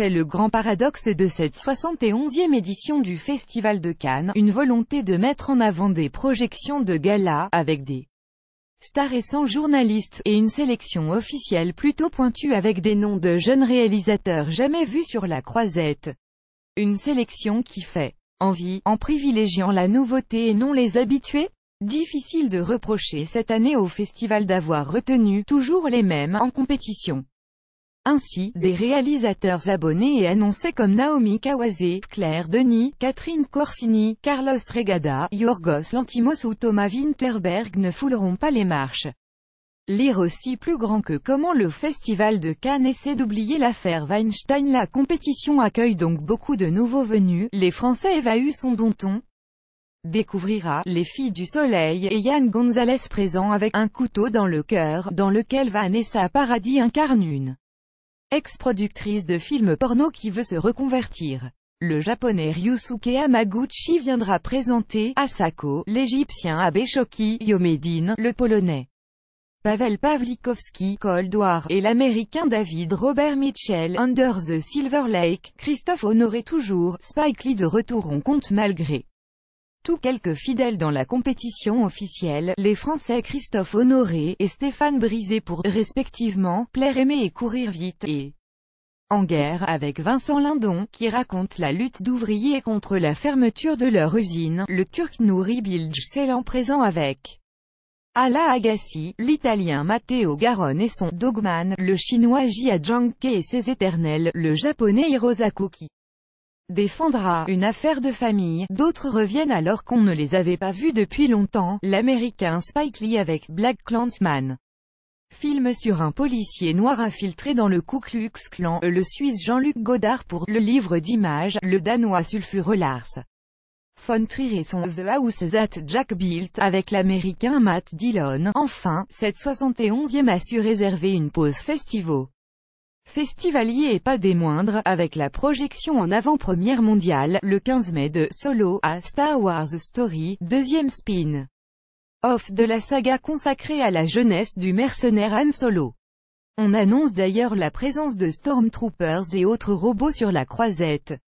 C'est le grand paradoxe de cette 71e édition du Festival de Cannes, une volonté de mettre en avant des projections de gala, avec des stars et sans journalistes, et une sélection officielle plutôt pointue avec des noms de jeunes réalisateurs jamais vus sur la croisette. Une sélection qui fait envie, en privilégiant la nouveauté et non les habitués. Difficile de reprocher cette année au festival d'avoir retenu toujours les mêmes en compétition. Ainsi, des réalisateurs abonnés et annoncés comme Naomi Kawase, Claire Denis, Catherine Corsini, Carlos Regada, Yorgos Lanthimos ou Thomas Winterberg ne fouleront pas les marches. Lire aussi plus grand que comment le Festival de Cannes essaie d'oublier l'affaire Weinstein. La compétition accueille donc beaucoup de nouveaux venus. Les Français Eva son dont on découvrira Les Filles du Soleil et Yann Gonzalez présent avec un couteau dans le cœur, dans lequel Vanessa Paradis incarne une ex-productrice de films porno qui veut se reconvertir. Le japonais Ryusuke Hamaguchi viendra présenter Asako, l'Égyptien Abe Shoki, Yomedine, le Polonais Pavel Pawlikowski, Cold War, et l'Américain David Robert Mitchell, Under the Silver Lake. Christophe Honoré toujours, Spike Lee de retour. On compte malgré tout quelques fidèles dans la compétition officielle, les Français Christophe Honoré et Stéphane Brisé pour, respectivement, Plaire aimer et courir vite, et En guerre avec Vincent Lindon, qui raconte la lutte d'ouvriers contre la fermeture de leur usine. Le Turc Nuri Bilge Ceylan présent avec Ala Agassi, l'Italien Matteo Garonne et son Dogman, le Chinois Jia Zhangke et ses éternels, le Japonais Hirosaku qui défendra une affaire de famille. D'autres reviennent alors qu'on ne les avait pas vus depuis longtemps. L'Américain Spike Lee avec BlacKkKlansman, film sur un policier noir infiltré dans le Ku Klux Klan. Le Suisse Jean-Luc Godard pour le livre d'images. Le Danois Sulfure Lars von Trier et son The House That Jack Built avec l'Américain Matt Dillon. Enfin, cette 71e a su réserver une pause festivalier et pas des moindres, avec la projection en avant-première mondiale, le 15 mai de Solo, à Star Wars Story, deuxième spin-off de la saga consacrée à la jeunesse du mercenaire Han Solo. On annonce d'ailleurs la présence de Stormtroopers et autres robots sur la croisette.